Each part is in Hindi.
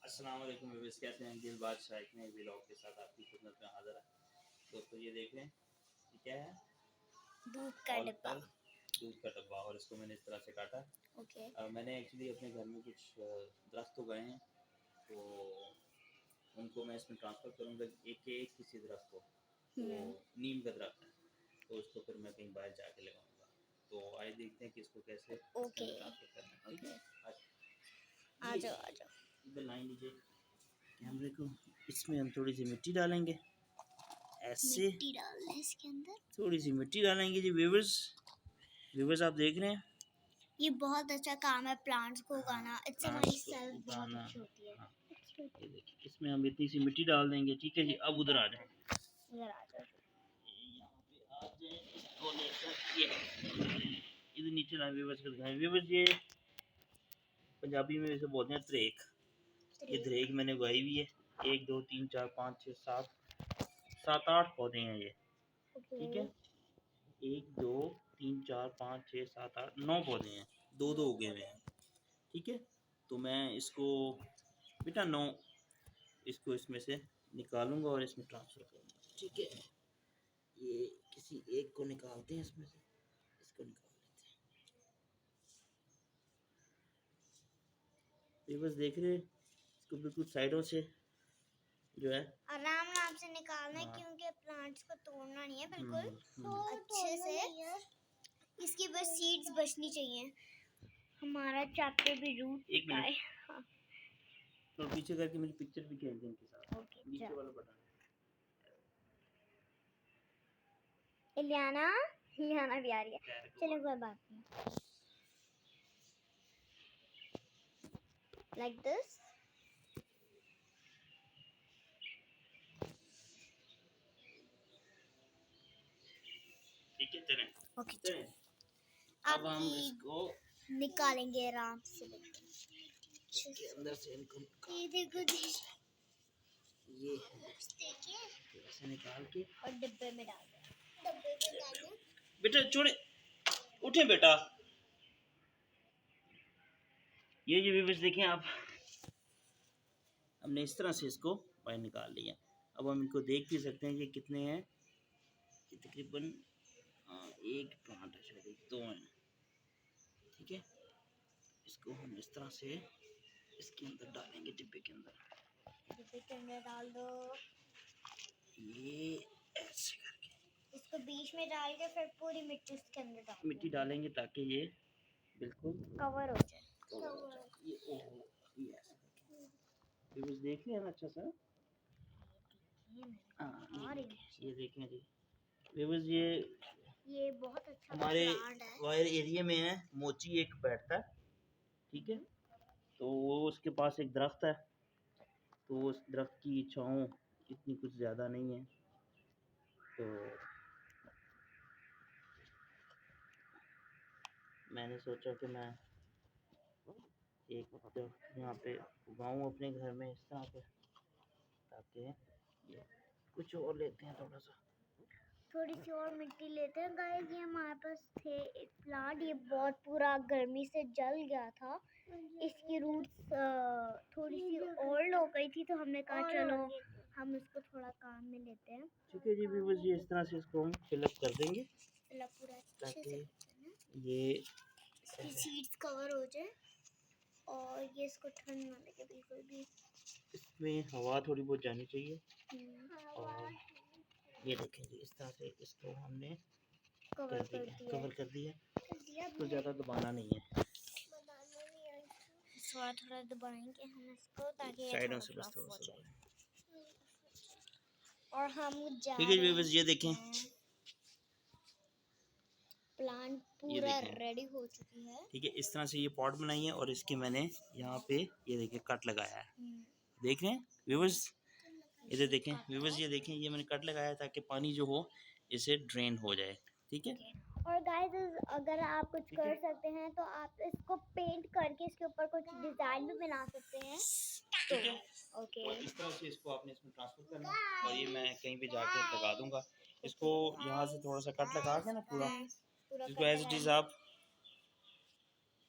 अस्सलाम वालेकुम व्यूअर्स, कैसे हैं? दिल बादशाह एक नए व्लॉग के साथ आपकी खिदमत में हाज़िर है। दोस्तों ये देख लें, ये क्या है? दूध का ऑल डिब्बा। पर दूध का डब्बा, और इसको मैंने इस तरह से काटा। ओके। मैंने एक्चुअली अपने घर में कुछ दरख्त उगाए हैं, तो उनको मैं इसमें ट्रांसफ़र करूँगा एक एक किसी दरख्त को। तो नीम का दरख्त है, तो उसको फिर मैं कहीं बाहर जाके लगाऊंगा। तो आइए देखते हैं कि इसको कैसे इसके अंदर ट्रांसफ़र करना है। ठीक है, आ जाओ आ जाओ। इधर लाइन लीजिए कैमरे को। इसमें हम थोड़ी सी मिट्टी डालेंगे, ऐसे मिट्टी डालना है इसके अंदर। थोड़ी सी मिट्टी डालेंगे जी। व्यूवर्स आप देख रहे हैं, ये बहुत अच्छा काम है प्लांट्स को उगाना। इट्स हमारी प्लांट्स को सेल्फ बहुत उगाना। अच्छी होती है। हाँ, ये देखिए, इसमें हम इतनी सी मिट्टी डाल देंगे। ठीक है जी, अब उधर आ जाए, इधर आ जाओ। यहाँ पे आ जाए, इसको लेकर ये इधर नीचे ना। व्यूवर्स को दिखाएं। व्यूवर्स ये पंजाबी में वैसे बोलते हैं त्रेक। ये त्रेक मैंने उगाई हुई है। 1 2 3 4 5 6 7 8 पौधे हैं ये। ठीक है, 1 2 3 4 5 6 7 8 9 पौधे हैं, दो दो उगे हुए हैं। ठीक है, तो मैं इसको बेटा 9 इसको इसमें से निकालूंगा और इसमें ट्रांसफ़र करूँगा। ठीक है, ये किसी एक को निकालते हैं इसमें से, इसको निकाल लेते हैं। ये बस देख रहे हैं, इसको बिल्कुल साइडों से जो है आराम आराम से निकालना है, हाँ। क्योंकि प्लांट्स को तोड़ना नहीं है। बिल्कुल अच्छे से इसकी बस सीड्स बचनी चाहिए। हमारा चैप्टर भी रूट का है। हाँ। तो पीछे करके मेरी पिक्चर भी खींच दें इनके साथ। ओके, नीचे वाला बटन। इलियाना इलियाना भी आ रही है। चलो कोई बात नहीं। Like this. ठीक है, चलें। ओके, चलें। अब हम इसको निकालेंगे आराम से। इसके अंदर से इनको ये देखो जी, ये देखिए, ऐसे निकाल के और डिब्बे में डाल दो। डिब्बे में डालना। बेटा छोड़े, उठे बेटा। ये व्यूअर्स देखें आप, हमने इस तरह से इसको बाहर निकाल लिया। अब हम इनको देख भी सकते हैं कि कितने हैं। ये तकरीबन एक प्लांट है, शायद एक दो हैं। ठीक है, इसको हम इस तरह से इसके अंदर डालेंगे, डिब्बे के अंदर। डिब्बे के अंदर डाल दो। ये ऐसे करके इसको बीच में डाल के फिर पूरी मिट्टी इसके अंदर डाल मिट्टी डालेंगे ताकि ये बिल्कुल कवर हो जाए। ये ओहो, ये ऐसे करके व्यूअर्स देख लिया ना अच्छा सा। हाँ, ये देखें जी व्यूअर्स, ये बहुत अच्छा हमारे प्लांट है। वायर एरिया में है, मोची एक बैठता है। ठीक है, तो वो उसके पास एक दरख्त है, तो उस दरख्त की छाँव इतनी कुछ ज़्यादा नहीं है, तो मैंने सोचा कि मैं एक दरख्त यहाँ पे उगाऊँ अपने घर में इस तरह पे, ताकि ये कुछ और लेते हैं थोड़ा सा, थोड़ी सी और मिट्टी लेते हैं गाइस। ये हमारे पास थे एक प्लांट, ये बहुत पूरा गर्मी से जल गया था। इसकी रूट्स थोड़ी सी ओल्ड हो गई थी, तो हमने कहा चलो हम इसको थोड़ा काम में लेते हैं। ठीक है जी व्यूअर्स, ये इस तरह से इसको हम फिलअप कर देंगे पूरा अच्छे से ये इसकी सीड्स कवर हो जाए, और ये इसको ठंड ना लगे बिल्कुल भी। इसमें हवा थोड़ी बहुत जानी चाहिए। और ये देखें जी, इस तरह से इसको हमने कवर कर दिया। तो ज़्यादा दबाना नहीं है, थोड़ा थोड़ा दबाएंगे हम इसको, ताकि साइडों से बस थोड़ा सा। और हम ठीक है व्यूअर्स, ये देखें, प्लांट पूरा रेडी हो चुकी है। ठीक है, इस तरह से ये पॉट बनाई है, और इसके मैंने यहाँ पे ये देखिए कट लगाया है। देख रहे हैं व्यूअर्स, इधर देखें व्यूअर्स, ये देखें, ये मैंने कट लगाया है ताकि पानी जो हो इसे ड्रेन हो जाए। ठीक है, और गाइस अगर आप कुछ कर सकते हैं तो आप इसको पेंट करके इसके ऊपर कुछ डिजाइन भी बना सकते हैं। ठीक है, ओके, और इस तरह से इसको आपने इसमें ट्रांसफर करना है, और ये मैं कहीं पे जाके लगा दूंगा इसको। यहाँ से थोड़ा सा कट लगा के ना पूरा इसको एज इट इज आप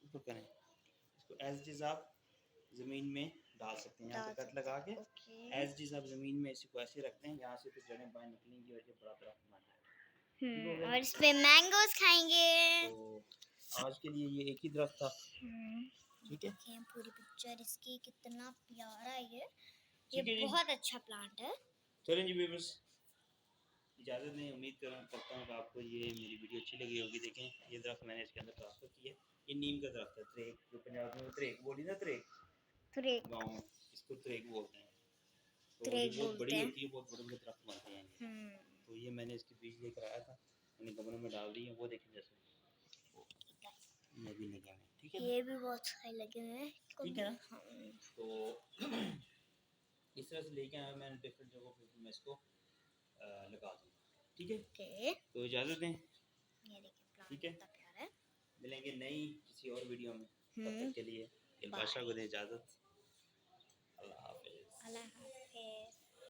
ऊपर करें, इसको एज इट इज आप ज़मीन में डाल सकते हैं। यहाँ डाल पे कट सकते लगा के ओके एज इट इज आप ज़मीन में इसको ऐसे रखते हैं, यहाँ से फिर जड़ें बाहर निकलेंगी और ये बड़ा दरख्त बन जाएगा। और इसमें मैंगोज खाएंगे। तो आज के लिए ये एक ही दरख्त था, ठीक है। देखें पूरी पिक्चर इसकी, कितना प्यारा है ये ठीक है जी, बहुत अच्छा प्लांट है। चलें जी व्यूअर्स, इजाज़त दें। उम्मीद करता हूँ कि आपको ये मेरी वीडियो अच्छी लगी होगी। देखें ये दरख्त मैंने इसके अंदर ट्रांसफ़र किया है, ये नीम का दरख्त है, त्रेक, जो पंजाब में त्रेक बोली ना, त्रेक गाँव में इसको त्रेक बोलते हैं। तो ये बहुत बड़ी होती है, बहुत बड़े बड़े दरख्त बनते हैं ये। तो ये मैंने इसके बीज लेकर आया था, मैंने गमलों में डाल दी है, वो देखें जैसे ये भी लगे हैं, ठीक है, ये भी बहुत सारे लगे हुए हैं, ठीक है ना। तो इस तरह से लेके आया मैंने डिफरेंट जगहों पे, मैं इसको लगा दूँगा, ठीक है। तो इजाज़त दें, ये देखिए ठीक है, कितना प्यारा है। मिलेंगे नई किसी और वीडियो में, तब तक के लिए बादशाह को दें इजाज़त।